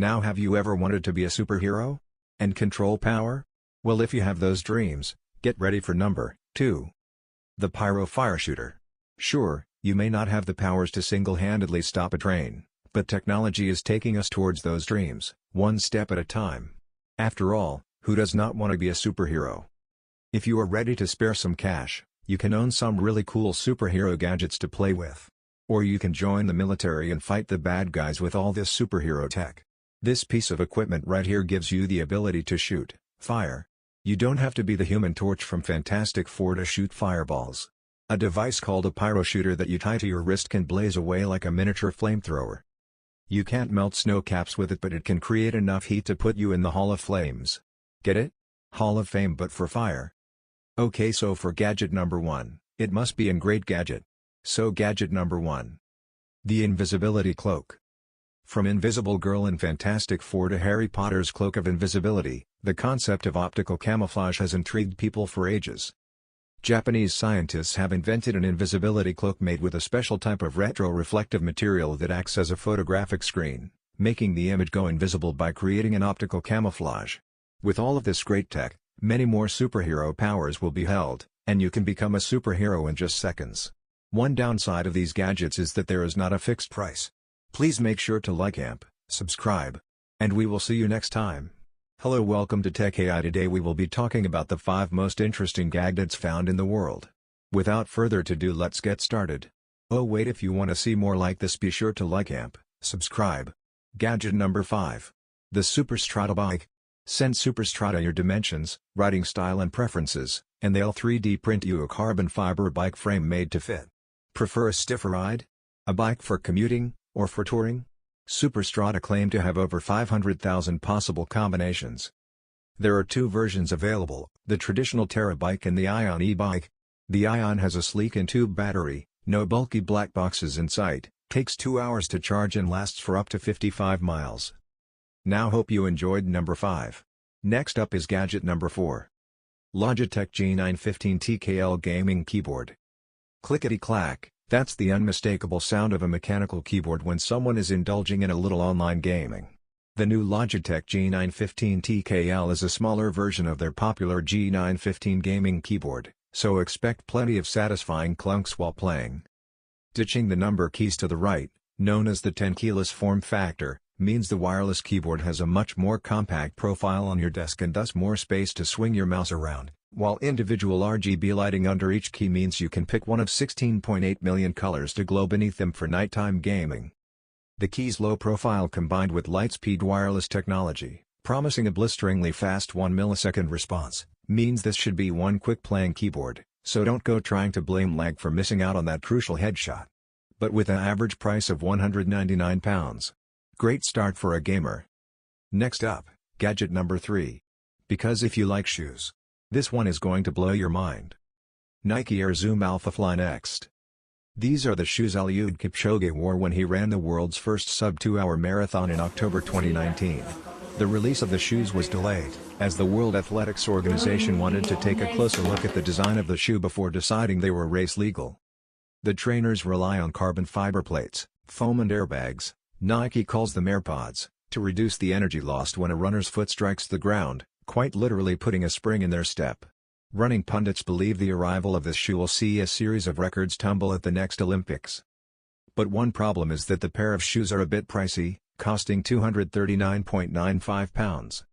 Now, have you ever wanted to be a superhero? And control power? Well, if you have those dreams, get ready for number 2. The Pyro Fire Shooter. Sure, you may not have the powers to single-handedly stop a train, but technology is taking us towards those dreams, one step at a time. After all, who does not want to be a superhero? If you are ready to spare some cash, you can own some really cool superhero gadgets to play with. Or you can join the military and fight the bad guys with all this superhero tech. This piece of equipment right here gives you the ability to shoot fire. You don't have to be the Human Torch from Fantastic Four to shoot fireballs. A device called a pyro shooter that you tie to your wrist can blaze away like a miniature flamethrower. You can't melt snow caps with it, but it can create enough heat to put you in the Hall of Flames. Get it? Hall of Fame but for fire. Okay, so for gadget number 1, it must be a great gadget. So gadget number 1. The Invisibility Cloak. From Invisible Girl in Fantastic Four to Harry Potter's Cloak of Invisibility, the concept of optical camouflage has intrigued people for ages. Japanese scientists have invented an invisibility cloak made with a special type of retro-reflective material that acts as a photographic screen, making the image go invisible by creating an optical camouflage. With all of this great tech, many more superhero powers will be held, and you can become a superhero in just seconds. One downside of these gadgets is that there is not a fixed price. Please make sure to like and subscribe. And we will see you next time. Hello, welcome to Tech AI. Today we will be talking about the 5 most interesting gadgets found in the world. Without further ado, let's get started. Oh wait, if you want to see more like this, be sure to like and subscribe. Gadget number 5. The Superstrata Bike. Send Superstrata your dimensions, riding style and preferences, and they'll 3D print you a carbon fiber bike frame made to fit. Prefer a stiffer ride? A bike for commuting, or for touring? Superstrata claim to have over 500,000 possible combinations. There are 2 versions available, the traditional Terra bike and the Ion e-bike. The Ion has a sleek in-tube battery, no bulky black boxes in sight, takes 2 hours to charge and lasts for up to 55 miles. Now hope you enjoyed number 5. Next up is gadget number 4. Logitech G915 TKL Gaming Keyboard. Clickety-clack. That's the unmistakable sound of a mechanical keyboard when someone is indulging in a little online gaming. The new Logitech G915 TKL is a smaller version of their popular G915 gaming keyboard, so expect plenty of satisfying clunks while playing. Ditching the number keys to the right, known as the 10-keyless form factor, means the wireless keyboard has a much more compact profile on your desk and thus more space to swing your mouse around, while individual RGB lighting under each key means you can pick one of 16.8 million colors to glow beneath them for nighttime gaming. The key's low profile combined with light-speed wireless technology, promising a blisteringly fast 1 millisecond response, means this should be one quick playing keyboard, so don't go trying to blame lag for missing out on that crucial headshot. But with an average price of £199. Great start for a gamer. Next up, gadget number 3. Because if you like shoes, this one is going to blow your mind. Nike Air Zoom Alpha Fly Next. These are the shoes Eliud Kipchoge wore when he ran the world's first sub-2-hour marathon in October 2019. The release of the shoes was delayed, as the World Athletics Organization wanted to take a closer look at the design of the shoe before deciding they were race legal. The trainers rely on carbon fiber plates, foam and airbags, Nike calls them AirPods, to reduce the energy lost when a runner's foot strikes the ground, quite literally putting a spring in their step. Running pundits believe the arrival of this shoe will see a series of records tumble at the next Olympics. But one problem is that the pair of shoes are a bit pricey, costing £239.95.